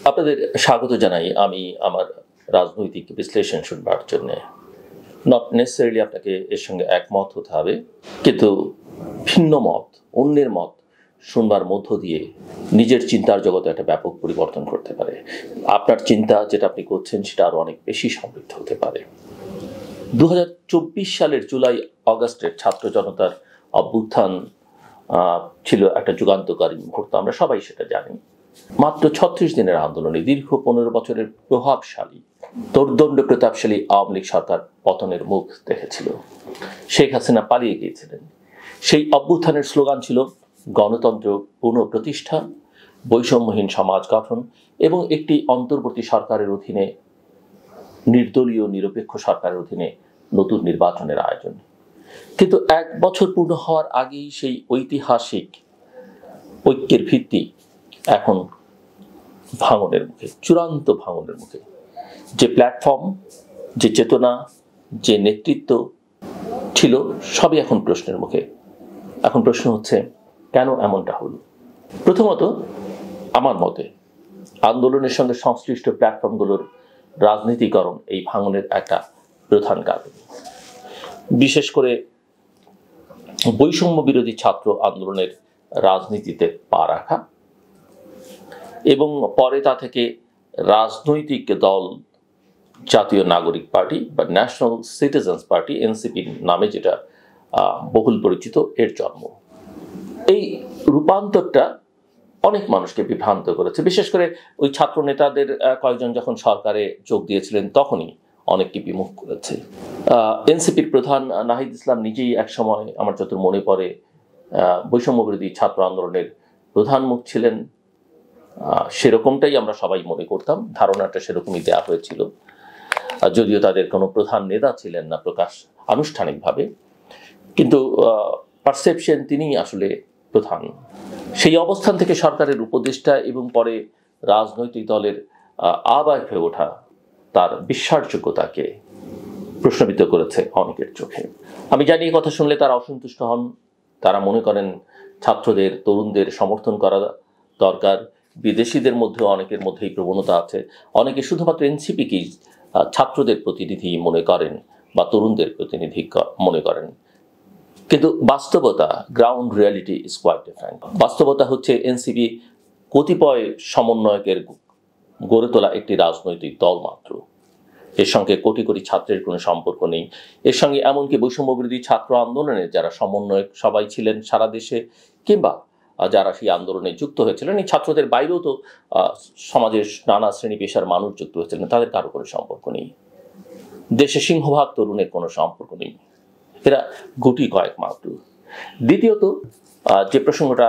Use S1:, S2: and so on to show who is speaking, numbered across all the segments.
S1: আপনাদের স্বাগত জানাই আমি আমার রাজনৈতিক বিশ্লেষণ শুনবার জন্য। নট নেসেসারিলি আপনাকে এর সঙ্গে একমত হতে হবে, কিন্তু ভিন্ন মত, অন্যের মত শুনবার মধ্য দিয়ে নিজের চিন্তার জগতে একটা ব্যাপক পরিবর্তন করতে পারে। আপনার চিন্তা যেটা আপনি করছেন সেটা আরো অনেক বেশি সমৃদ্ধ হতে পারে। 2024 সালের জুলাই অগাস্টের ছাত্র জনতার অভ্যুত্থান ছিল একটা যুগান্তকারী মুহূর্ত, আমরা সবাই সেটা জানি। মাত্র 36 দিনের আন্দোলনে দীর্ঘ 15 বছরের প্রভাবশালী দোর্দণ্ড প্রতাপশালী আওয়ামী লীগ সরকার পতনের মুখ দেখেছিল। শেখ হাসিনা পালিয়ে গিয়েছিলেন। সেই অভ্যুত্থানের স্লোগান ছিল গণতন্ত্র পুনঃপ্রতিষ্ঠা, বৈষম্যহীন সমাজ গঠন এবং একটি অন্তর্বর্তী সরকারের অধীনে, নির্দলীয় নিরপেক্ষ সরকারের অধীনে নতুন নির্বাচনের আয়োজন। কিন্তু 1 বছর পূর্ণ হওয়ার আগেই সেই ঐতিহাসিক ঐক্যের ভিত্তি এখন ভাঙনের মুখে, চূড়ান্ত ভাঙনের মুখে। যে প্ল্যাটফর্ম, যে চেতনা, যে নেতৃত্ব ছিল, সবই এখন প্রশ্নের মুখে। এখন প্রশ্ন হচ্ছে, কেন এমনটা হলো? প্রথমত, আমার মতে আন্দোলনের সঙ্গে সংশ্লিষ্ট প্ল্যাটফর্মগুলোর রাজনীতিকরণ এই ভাঙনের একটা প্রধান কারণ। বিশেষ করে বৈষম্য বিরোধী ছাত্র আন্দোলনের রাজনীতিতে পা রাখা এবং পরে তা থেকে রাজনৈতিক দল জাতীয় নাগরিক পার্টি বা ন্যাশনাল সিটিজেন্স পার্টি, এনসিপি নামে যেটা বহুল পরিচিত, এর জন্ম। এই রূপান্তরটা অনেক মানুষকে বিভ্রান্ত করেছে। বিশেষ করে ওই ছাত্র নেতাদের কয়েকজন যখন সরকারে যোগ দিয়েছিলেন তখনই অনেককে বিমুখ করেছে। এনসিপির প্রধান নাহিদ ইসলাম নিজেই একসময়, আমার যত মনে পড়ে, বৈষম্য বিরোধী ছাত্র আন্দোলনের প্রধান মুখ ছিলেন। সেরকমটাই আমরা সবাই মনে করতাম, ধারণাটা সেরকমই দেওয়া হয়েছিল, যদিও তাদের কোনো প্রধান নেতা ছিলেন না প্রকাশ আনুষ্ঠানিকভাবে, কিন্তু পারসেপশন তিনিই আসলে প্রধান। সেই অবস্থান থেকে সরকারের উপদেষ্টা এবং পরে রাজনৈতিক দলের আহ্বায়ক হয়ে ওঠা তার বিশ্বাসযোগ্যতাকে প্রশ্নবিদ্ধ করেছে অনেকের চোখে। আমি জানি এই কথা শুনলে তারা অসন্তুষ্ট হন। তারা মনে করেন ছাত্রদের, তরুণদের সমর্থন করা দরকার। বিদেশিদের মধ্যে অনেকের মধ্যে এই প্রবণতা আছে। অনেকে শুধুমাত্র এনসিপিকেই ছাত্রদের প্রতিনিধি মনে করেন বা তরুণদের প্রতিনিধি মনে করেন, কিন্তু বাস্তবতা, ground reality is quite different. বাস্তবতা হচ্ছে এনসিপি কতিপয় সমন্বয়কের গড়ে তোলা একটি রাজনৈতিক দল মাত্র। এর সঙ্গে কোটি কোটি ছাত্রের কোনো সম্পর্ক নেই। এর সঙ্গে এমনকি বৈষম্য বিরোধী ছাত্র আন্দোলনের যারা সমন্বয়ক সবাই ছিলেন সারা দেশে, কিংবা যারা সেই আন্দোলনে যুক্ত হয়েছিলেন, এই ছাত্রদের বাইরেও তো সমাজের নানা শ্রেণী পেশার মানুষ যুক্ত হয়েছিলেন, তাদের কারো কোনো সম্পর্ক নেই। দেশে সিংহভাগ তরুণের কোনো সম্পর্ক নেই, এরা গুটি কয়েক মাত্র। দ্বিতীয়ত, যে প্রসঙ্গটা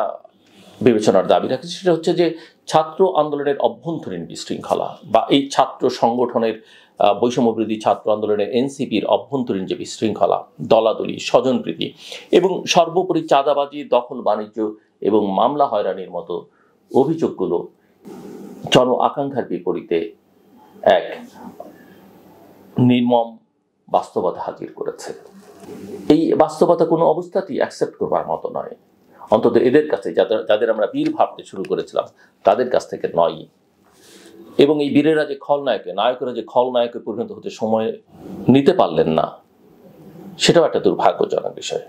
S1: বিবেচনার দাবি রাখছে সেটা হচ্ছে যে ছাত্র আন্দোলনের অভ্যন্তরীণ বিশৃঙ্খলা বা এই ছাত্র সংগঠনের, বৈষম্য বিরোধী ছাত্র আন্দোলনের এনসিপির অভ্যন্তরীণ যে বিশৃঙ্খলা, দলাদলি, স্বজনপ্রীতি এবং সর্বোপরি চাঁদাবাজি, দখল বাণিজ্য এবং মামলা হয়রানির মতো অভিযোগগুলো জন আকাঙ্ক্ষার বিপরীতে এক নির্মম বাস্তবতা হাজির করেছে। এই বাস্তবতা কোনো অবস্থাতেই অ্যাকসেপ্ট করবার মতো নয়, অন্তত এদের কাছে, যাদের আমরা বীর ভাবতে শুরু করেছিলাম তাদের কাছ থেকে নয়। এবং এই বীরেরা যে নায়কেরা যে খলনায়কে পরিণত হতে সময় নিতে পারলেন না, সেটাও একটা দুর্ভাগ্যজনক বিষয়।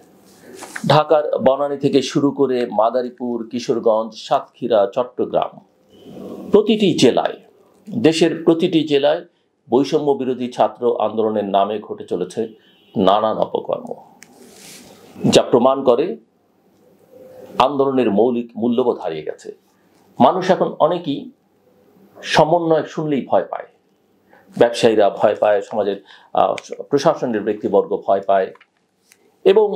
S1: ঢাকার বনানী থেকে শুরু করে মাদারীপুর, কিশোরগঞ্জ, সাতক্ষীরা, চট্টগ্রাম, প্রতিটি জেলায়, দেশের প্রতিটি জেলায় বৈষম্য বিরোধী ছাত্র আন্দোলনের নামে ঘটে চলেছে নানান অপকর্ম, যা প্রমাণ করে আন্দোলনের মৌলিক মূল্যবোধ হারিয়ে গেছে। মানুষ এখন অনেকেই সমন্বয় শুনলেই ভয় পায়। ব্যবসায়ীরা ভয় পায়, সমাজের প্রশাসনের ব্যক্তিবর্গ ভয় পায়, এবং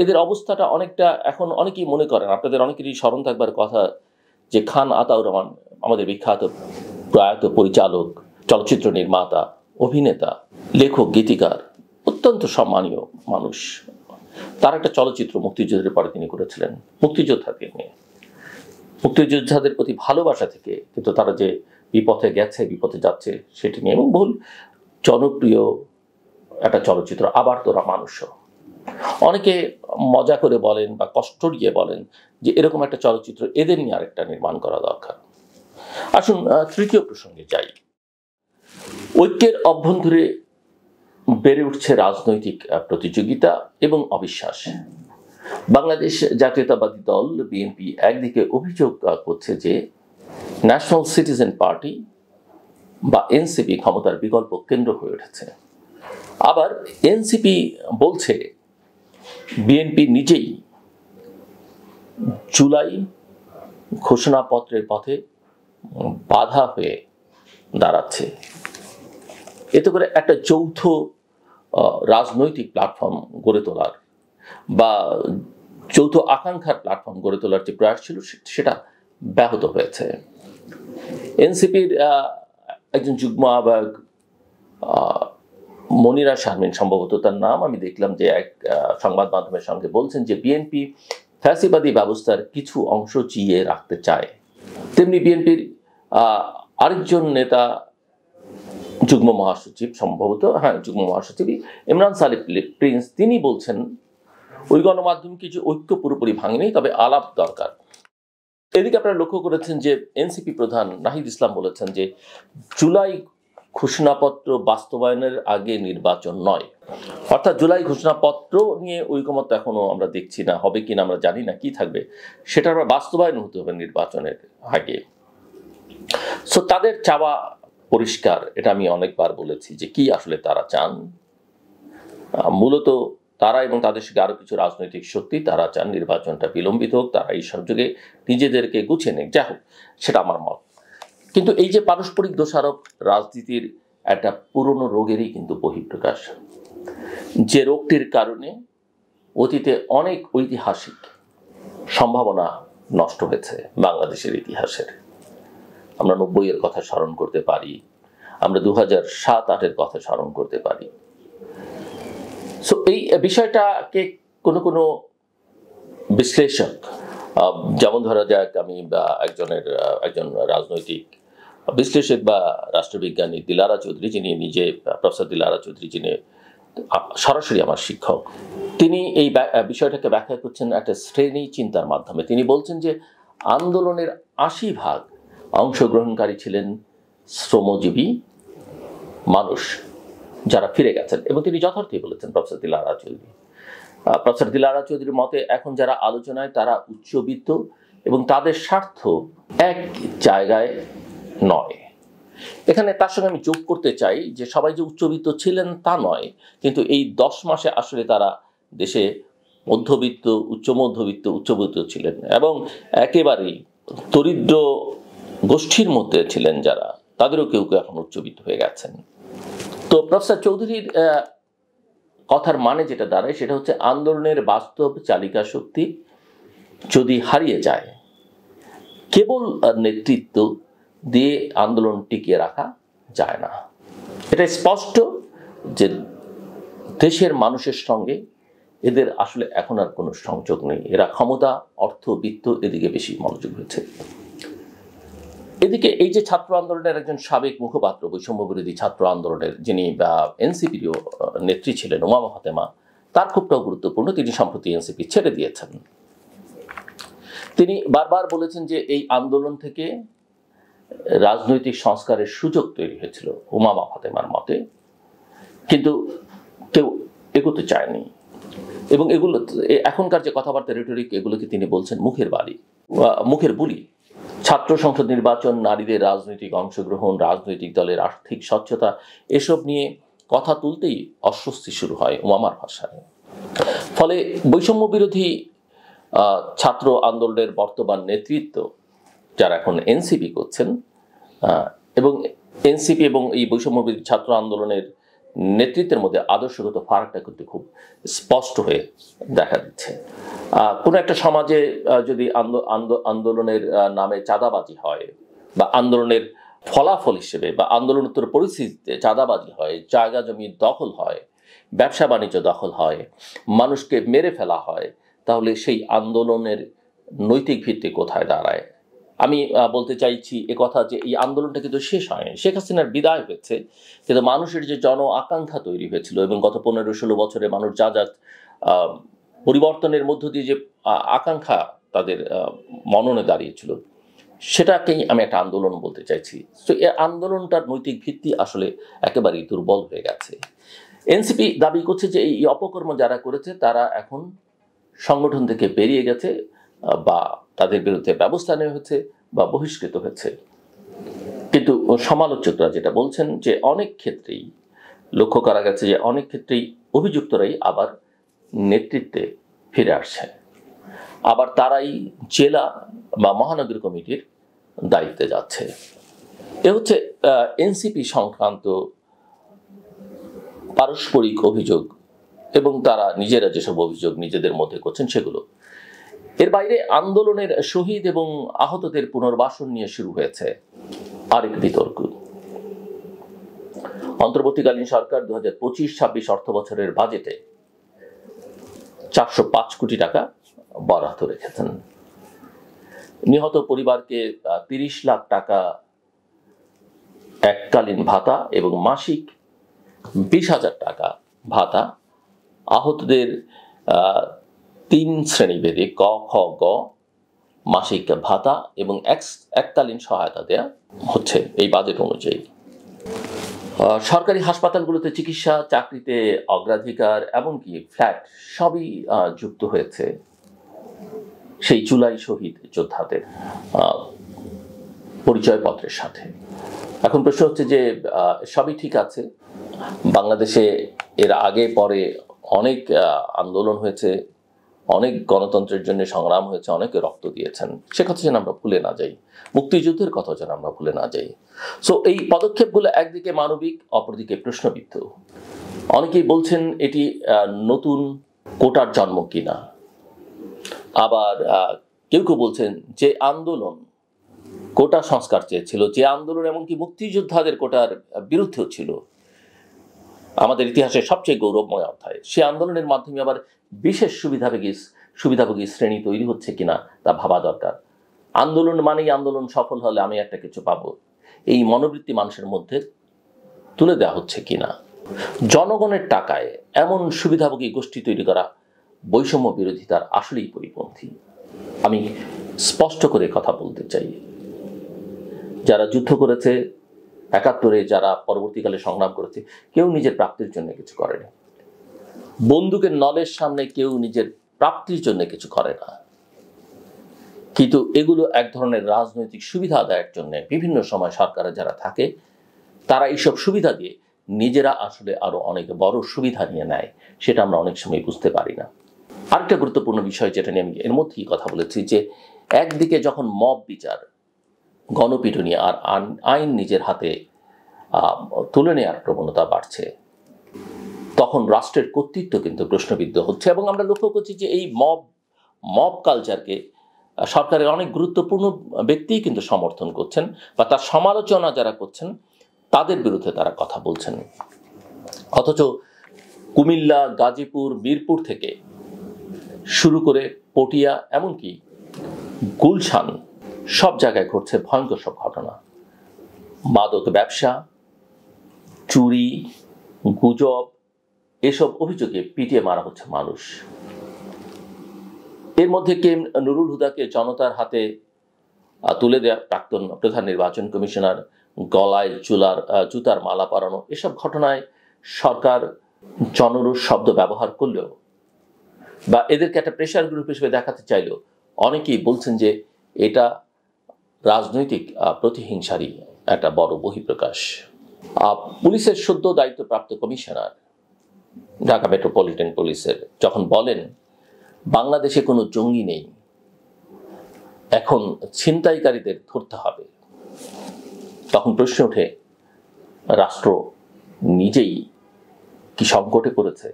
S1: এদের অবস্থাটা অনেকটা, এখন অনেকেই মনে করেন, আপনাদের অনেকেরই স্মরণ থাকবার কথা যে খান আতাউর রহমান, আমাদের বিখ্যাত প্রয়াত পরিচালক, চলচ্চিত্র নির্মাতা, অভিনেতা, লেখক, গীতিকার, অত্যন্ত সম্মানীয় মানুষ। তার একটা চলচ্চিত্র মুক্তিযুদ্ধের পরে তিনি করেছিলেন মুক্তিযোদ্ধাকে নিয়ে, মুক্তিযোদ্ধাদের প্রতি ভালোবাসা থেকে, কিন্তু তারা যে বিপথে গেছে, বিপথে যাচ্ছে সেটি নিয়ে, এবং বহুল জনপ্রিয় একটা চলচ্চিত্র আবার তোরা মানুষ। অনেকে মজা করে বলেন বা কষ্ট দিয়ে বলেন যে এরকম একটা চলচ্চিত্র এদের নিয়ে আরেকটা নির্মাণ করা দরকার। আসুন তৃতীয় প্রসঙ্গে যাই। ঐক্যের অভ্যন্তরে বেড়ে উঠছে রাজনৈতিক প্রতিযোগিতা এবং অবিশ্বাস। বাংলাদেশ জাতীয়তাবাদী দল বিএনপি একদিকে অভিযোগ করছে যে ন্যাশনাল সিটিজেন পার্টি বা এনসিপি ক্ষমতার বিকল্প কেন্দ্র হয়ে উঠেছে, আবার এনসিপি বলছে বিএনপি নিজেই জুলাই ঘোষণাপত্রের পথে বাধা হয়ে দাঁড়াচ্ছে। এতে করে একটা যৌথ রাজনৈতিক প্ল্যাটফর্ম গড়ে তোলার বা যৌথ আকাঙ্ক্ষার প্ল্যাটফর্ম গড়ে তোলার যে প্রয়াস ছিল সেটা ব্যাহত হয়েছে। এনসিপির একজন যুগ্ম আহ্বায়ক মনিরা শারমিন, সম্ভবত তার নাম, আমি দেখলাম যে এক সংবাদ মাধ্যমের সঙ্গে বলছেন যে বিএনপি ফ্যাসিবাদী ব্যবস্থার কিছু অংশ জিইয়ে রাখতে চায়। তেমনি বিএনপির আরেকজন নেতা যুগ্ম মহাসচিব, সম্ভবত যুগ্ম মহাসচিব ইমরান সালিম প্রিন্স, তিনি বলছেন ওই গণমাধ্যম কিছু ঐক্য পুরোপুরি ভাঙেনি, তবে আলাপ দরকার। এদিকে আপনারা লক্ষ্য করেছেন যে এনসিপি প্রধান নাহিদ ইসলাম বলেছেন যে জুলাই ঘোষণাপত্র বাস্তবায়নের আগে নির্বাচন নয়, অর্থাৎ জুলাই ঘোষণাপত্র নিয়ে ঐকমত্য এখনো আমরা দেখছি না, হবে কিনা আমরা জানি না, কি থাকবে সেটা আমরা বাস্তবায়ন হতে হবে নির্বাচনের আগে। সো তাদের চাওয়া পরিষ্কার, এটা আমি অনেকবার বলেছি যে কি আসলে তারা চান। মূলত তারা এবং তাদের সঙ্গে আরো কিছু রাজনৈতিক শক্তি তারা চান নির্বাচনটা বিলম্বিত হোক, তারা এই সুযোগে নিজেদেরকে গুছিয়ে নেক, যা হোক, সেটা আমার মত। কিন্তু এই যে পারস্পরিক দোষারোপ রাজনীতির একটা পুরনো রোগেরই কিন্তু বহিঃপ্রকাশ, যে রোগটির কারণে অতীতে অনেক ঐতিহাসিক সম্ভাবনা নষ্ট হয়েছে বাংলাদেশের ইতিহাসের। আমরা 90-এর কথা স্মরণ করতে পারি, আমরা 2007-08-এর কথা স্মরণ করতে পারি। সো এই বিষয়টাকে কোনো বিশ্লেষক, যেমন ধরা যাক আমি একজন রাজনৈতিক বিশ্লেষক বা রাষ্ট্রবিজ্ঞানী দিলারা চৌধুরী, যিনি নিজে প্রফেসর দিলারা চৌধুরী, যিনি সরাসরি আমার শিক্ষক, তিনি এই বিষয়টাকে ব্যাখ্যা করছেন একটা শ্রেণী চিন্তার মাধ্যমে। তিনি বলছেন যে আন্দোলনের 80% অংশগ্রহণকারী ছিলেন শ্রমজীবী মানুষ যারা ফিরে গেছেন, এবং তিনি যথার্থই বলেছেন প্রফেসর দিলারা চৌধুরী। প্রফেসর দিলারা চৌধুরীর মতে এখন যারা আলোচনায় তারা উচ্চবিত্ত এবং তাদের স্বার্থ এক জায়গায় নয়। এখানে তার সঙ্গে আমি যোগ করতে চাই যে সবাই যে উচ্চবিত্ত ছিলেন তা নয়, কিন্তু এই 10 মাসে আসলে তারা দেশে মধ্যবিত্ত, উচ্চ মধ্যবিত্ত, উচ্চবিত্ত ছিলেন এবং একেবারেই দরিদ্র গোষ্ঠীর মধ্যে ছিলেন যারা, তাদেরও কেউ কেউ এখন উচ্চবিত্ত হয়ে গেছেন। তো প্রফেসর চৌধুরীর কথার মানে যেটা দাঁড়ায় সেটা হচ্ছে আন্দোলনের বাস্তব চালিকা শক্তি যদি হারিয়ে যায়, কেবল নেতৃত্ব দিয়ে আন্দোলন টিকিয়ে রাখা যায় না। এটা স্পষ্ট যে দেশের মানুষের সঙ্গে এদের আসলে এখন আর কোনো সংযোগ নেই। এরা ক্ষমতা, অর্থ, বিত্ত এদিকে বেশি মনোযোগ হয়েছে। এদিকে এই যে ছাত্র আন্দোলনের একজন সাবেক মুখপাত্র, বৈষম্য বিরোধী ছাত্র আন্দোলনের, যিনি এনসিপিরও নেত্রী ছিলেন, উমামা ফাতেমা, তার খুবটাও গুরুত্বপূর্ণ। তিনি সম্প্রতি এনসিপি ছেড়ে দিয়েছেন। তিনি বারবার বলেছেন যে এই আন্দোলন থেকে রাজনৈতিক সংস্কারের সুযোগ তৈরি হয়েছিল উমামা ফাতেমার মতে, কিন্তু কেউ এগোতে চায়নি। এবং এগুলো এখনকার যে কথাবার্তা, রেটরিক, এগুলোকে তিনি বলছেন মুখের বুলি। ছাত্র সংসদ নির্বাচন, নারীদের রাজনৈতিক অংশগ্রহণ, রাজনৈতিক দলের আর্থিক স্বচ্ছতা, এসব নিয়ে কথা তুলতেই অস্বস্তি শুরু হয় উমামার ভাষায়। ফলে বৈষম্য বিরোধী ছাত্র আন্দোলনের বর্তমান নেতৃত্ব যারা এখন এনসিপি করছেন, এবং এনসিপি এবং এই বৈষম্য বিরোধী ছাত্র আন্দোলনের নেতৃত্বের মধ্যে আদর্শগত ফারাকটা কিন্তু খুব স্পষ্ট হয়ে দেখা দিচ্ছে। কোনো একটা সমাজে যদি আন্দোলনের নামে চাঁদাবাজি হয়, বা আন্দোলনের ফলাফল হিসেবে বা আন্দোলনোত্তর পরিস্থিতিতে চাঁদাবাজি হয়, জায়গা জমি দখল হয়, ব্যবসা বাণিজ্য দখল হয়, মানুষকে মেরে ফেলা হয়, তাহলে সেই আন্দোলনের নৈতিক ভিত্তি কোথায় দাঁড়ায়? আমি বলতে চাইছি কথা যে এই আন্দোলনটা কিন্তু শেষ হয়নি। শেখ হাসিনার বিদায় হয়েছে, কিন্তু মানুষের যে জন আকাঙ্ক্ষা তৈরি হয়েছিল এবং গত 15-16 বছরে মানুষ যা পরিবর্তনের মধ্য দিয়ে যে আকাঙ্ক্ষা তাদের মননে দাঁড়িয়েছিল, সেটাকেই আমি একটা আন্দোলন বলতে চাইছি। তো এই আন্দোলনটার নৈতিক ভিত্তি আসলে একেবারেই দুর্বল হয়ে গেছে। এনসিপি দাবি করছে যে এই অপকর্ম যারা করেছে তারা এখন সংগঠন থেকে বেরিয়ে গেছে, বা তাদের বিরুদ্ধে ব্যবস্থা নেওয়া হয়েছে বা বহিষ্কৃত হয়েছে। কিন্তু সমালোচকরা যেটা বলছেন যে অনেক ক্ষেত্রেই লক্ষ্য করা গেছে যে অনেক ক্ষেত্রেই অভিযুক্তরাই আবার নেতৃত্বে ফিরে আসছে, আবার তারাই জেলা বা মহানগর কমিটির দায়িত্বে যাচ্ছে। এ হচ্ছে এনসিপি সংক্রান্ত পারস্পরিক অভিযোগ, এবং তারা নিজেরা যেসব অভিযোগ নিজেদের মধ্যে করছেন সেগুলো। এর বাইরে আন্দোলনের শহীদ এবং আহতদের পুনর্বাসন নিয়ে শুরু হয়েছে আরেক বিতর্ক। অন্তর্বর্তীকালীন সরকার 2025-26 অর্থ বছরের বাজেটে 405 কোটি টাকা বরাদ্দ রেখেছেন। নিহত পরিবারকে 30 লাখ টাকা এককালীন ভাতা এবং মাসিক 20,000 টাকা ভাতা, আহতদের 3 শ্রেণীভেদে ক, খ, গ মাসিক ভাতা এবং এককালীন সহায়তা দেয়া হচ্ছে এই বাজেট অনুযায়ী। সরকারি হাসপাতালগুলোতে চিকিৎসা, চাকরিতে অগ্রাধিকার, এমনকি ফ্ল্যাট সবই যুক্ত হয়েছে সেই জুলাই শহীদ যোদ্ধাদের পরিচয়পত্রের সাথে। এখন প্রশ্ন হচ্ছে যে সবই ঠিক আছে, বাংলাদেশে এর আগে পরে অনেক আন্দোলন হয়েছে, অনেক গণতন্ত্রের জন্য সংগ্রাম হয়েছে, অনেকে রক্ত দিয়েছেন, সে কথা যেন আমরা ভুলে না যাই, মুক্তিযুদ্ধের কথা যেন আমরা ভুলে না যাই। সো এই পদক্ষেপগুলো একদিকে মানবিক, অপরদিকে প্রশ্নবিদ্ধ। অনেকেই বলছেন এটি নতুন কোটার জন্ম কিনা, আবার কেউ কেউ বলছেন যে আন্দোলন কোটা সংস্কার চেয়েছিল, যে আন্দোলন এমনকি মুক্তিযোদ্ধাদের কোটার বিরুদ্ধেও ছিল, আমাদের ইতিহাসের সবচেয়ে গৌরবময় অধ্যায়, সে আন্দোলনের মাধ্যমে আবার বিশেষ সুবিধাভোগী শ্রেণী তৈরি হচ্ছে কিনা তা ভাবা দরকার। আন্দোলন মানেই আন্দোলন সফল হলে আমি একটা কিছু পাবো, এই মনোবৃত্তি মানুষের মধ্যে তুলে দেওয়া হচ্ছে কিনা। জনগণের টাকায় এমন সুবিধাভোগী গোষ্ঠী তৈরি করা বৈষম্য বিরোধিতার আসলেই পরিপন্থী। আমি স্পষ্ট করে কথা বলতে চাই, যারা যুদ্ধ করেছে ৭১-এ, যারা পরবর্তীকালে সংগ্রাম করেছে, কেউ নিজের প্রাপ্তির জন্য কিছু করেনি। বন্দুকের নলের সামনে কেউ নিজের প্রাপ্তির জন্য কিছু করে না, কিন্তু এগুলো এক ধরনের রাজনৈতিক সুবিধা আদায়ের জন্য বিভিন্ন সময় সরকারে যারা থাকে তারা এইসব সুবিধা দিয়ে নিজেরা আসলে আরো অনেক বড় সুবিধা নিয়ে নেয়, সেটা আমরা অনেক সময় বুঝতে পারি না। আরেকটা গুরুত্বপূর্ণ বিষয় যেটা নিয়ে আমি এর মধ্যেই কথা বলেছি, যে একদিকে যখন মব বিচার, গণপিটুনি আর আইন নিজের হাতে তুলে নেওয়ার প্রবণতা বাড়ছে, তখন রাষ্ট্রের কর্তৃত্ব কিন্তু প্রশ্নবিদ্ধ হচ্ছে। এবং আমরা লক্ষ্য করছি যে এই মব কালচারকে সরকারের অনেক গুরুত্বপূর্ণ ব্যক্তিই কিন্তু সমর্থন করছেন, বা তার সমালোচনা যারা করছেন তাদের বিরুদ্ধে তারা কথা বলছেন। অথচ কুমিল্লা, গাজীপুর, মিরপুর থেকে শুরু করে পটিয়া, এমনকি গুলশান, সব জায়গায় ঘটছে ভয়ঙ্কর সব ঘটনা। মাদক ব্যবসা, চুরি, গুজব, এসব অভিযোগে পিটিয়ে মারা হচ্ছে মানুষ। এর মধ্যে কে নুরুল হুদাকে জনতার হাতে তুলে দেয়া প্রাক্তন প্রধান নির্বাচন কমিশনার, গলায় জুতার মালা পরানো, এসব ঘটনায় সরকার জনরোষ শব্দ ব্যবহার করলেও বা এদেরকে একটা প্রেশার গ্রুপ হিসেবে দেখাতে চাইলেও অনেকেই বলছেন যে এটা রাজনৈতিক প্রতিহিংসারই একটা বড় বহিঃপ্রকাশ। পুলিশের সদ্য দায়িত্বপ্রাপ্ত কমিশনার ঢাকা মেট্রোপলিটন পুলিশের যখন বলেন বাংলাদেশে কোনো জঙ্গি নেই, এখন ছিনতাইকারীদের ধরতে হবে, তখন প্রশ্ন ওঠে রাষ্ট্র নিজেই কি সংকটে পড়েছে?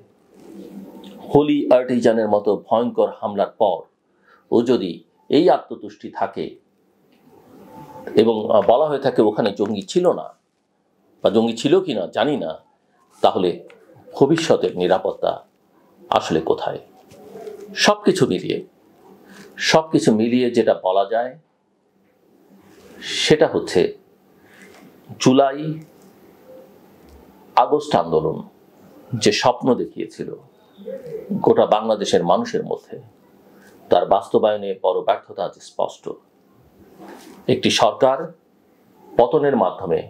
S1: হোলি আর্টিজানের মতো ভয়ঙ্কর হামলার পর ও যদি এই আত্মতুষ্টি থাকে এবং বলা হয়ে থাকে ওখানে জঙ্গি ছিল না, বা জঙ্গি ছিল কিনা জানি না, তাহলে ভবিষ্যতের নিরাপত্তা আসলে কোথায়? সবকিছু মিলিয়ে যেটা বলা যায় সেটা হচ্ছে জুলাই আগস্ট আন্দোলন যে স্বপ্ন দেখিয়েছিল গোটা বাংলাদেশের মানুষের মধ্যে, তার বাস্তবায়নে বড় ব্যর্থতা আছে স্পষ্ট। একটি সরকার পতনের মাধ্যমে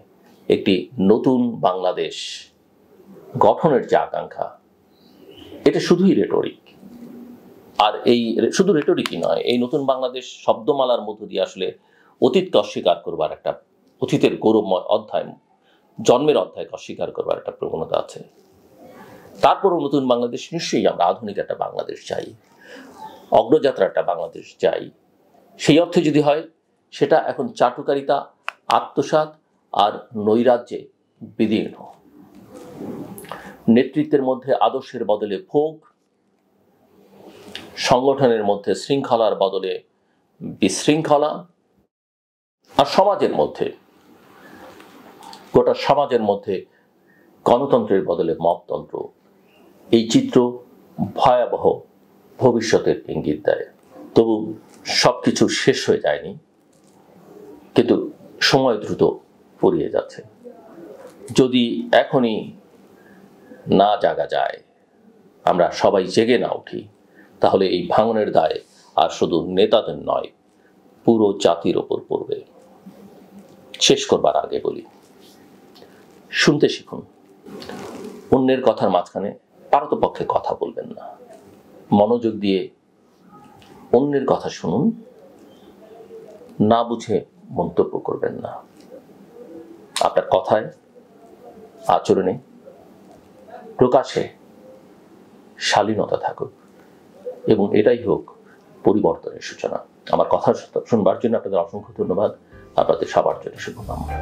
S1: একটি নতুন বাংলাদেশ গঠনের যে আকাঙ্ক্ষা, এটা শুধুই রেটরিক। আর এই শুধু রেটরিকই নয়, এই নতুন বাংলাদেশ শব্দমালার মধ্য দিয়ে আসলে অতীতকে অস্বীকার করবার একটা, অতীতের গৌরবময় অধ্যায়, জন্মের অধ্যায়কে অস্বীকার করবার একটা প্রবণতা আছে। তারপরও নতুন বাংলাদেশ নিশ্চয়ই আমরা আধুনিক একটা বাংলাদেশ চাই, অগ্রযাত্রা একটা বাংলাদেশ চাই। সেই অর্থে যদি হয়, সেটা এখন চাটুকারিতা, আত্মসাৎ আর নৈরাজ্যে বিদীর্ণ। নেতৃত্বের মধ্যে আদর্শের বদলে ভোগ, সংগঠনের মধ্যে শৃঙ্খলার বদলে বিশৃঙ্খলা, আর সমাজের মধ্যে, গোটা সমাজের মধ্যে গণতন্ত্রের বদলে মপতন্ত্র। এই চিত্র ভয়াবহ ভবিষ্যতের ইঙ্গিত দেয়। তবু সবকিছু শেষ হয়ে যায়নি, কিন্তু সময় দ্রুত ফুরিয়ে যাচ্ছে। যদি এখনই না জাগা যায়, আমরা সবাই জেগে না উঠি, তাহলে এই ভাঙনের দায় আর শুধু নেতাদের নয়, পুরো জাতির ওপর পড়বে। শেষ করবার আগে বলি, শুনতে শিখুন। অন্যের কথার মাঝখানে পারতপক্ষে কথা বলবেন না। মনোযোগ দিয়ে অন্যের কথা শুনুন, না বুঝে মন্তব্য করবেন না। আপনার কথায়, আচরণে, প্রকাশে শালীনতা থাকুক, এবং এটাই হোক পরিবর্তনের সূচনা। আমার কথা শুনবার জন্য আপনাদের অসংখ্য ধন্যবাদ। আপনাদের সবার জন্য শুভকামনা।